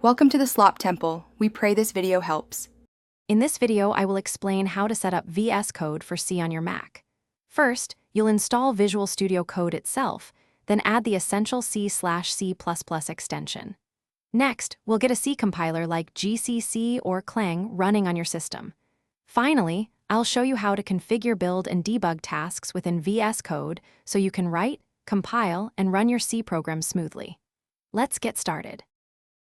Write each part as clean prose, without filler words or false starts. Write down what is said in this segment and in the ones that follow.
Welcome to the Slop Temple. We pray this video helps. In this video, I will explain how to set up VS Code for C on your Mac. First, you'll install Visual Studio Code itself, then add the essential C/C++ extension. Next, we'll get a C compiler like GCC or Clang running on your system. Finally, I'll show you how to configure, build, and debug tasks within VS Code so you can write, compile, and run your C program smoothly. Let's get started.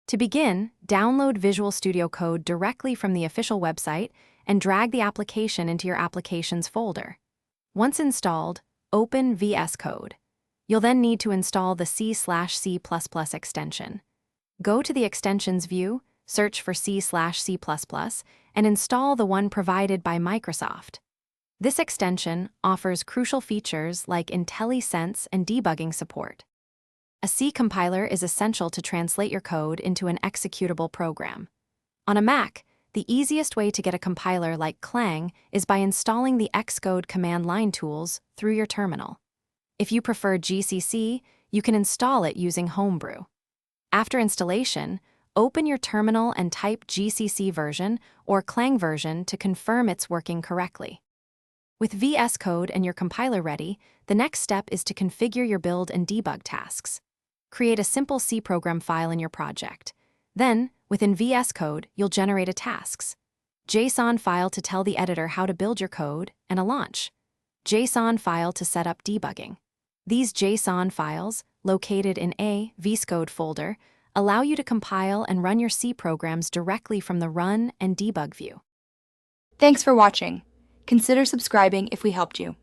To begin, download Visual Studio Code directly from the official website and drag the application into your Applications folder. Once installed, open VS Code. You'll then need to install the C/C++ extension. Go to the Extensions view, search for C/C++, and install the one provided by Microsoft. This extension offers crucial features like IntelliSense and debugging support. A C compiler is essential to translate your code into an executable program. On a Mac, the easiest way to get a compiler like Clang is by installing the Xcode command line tools through your terminal. If you prefer GCC, you can install it using Homebrew. After installation, open your terminal and type GCC version or Clang version to confirm it's working correctly. With VS Code and your compiler ready, the next step is to configure your build and debug tasks. Create a simple C program file in your project. Then, within VS Code, you'll generate a tasks. JSON file to tell the editor how to build your code, and a launch. JSON file to set up debugging. These JSON files, located in a VSCode folder, allow you to compile and run your C programs directly from the Run and Debug view. Thanks for watching. Consider subscribing if we helped you.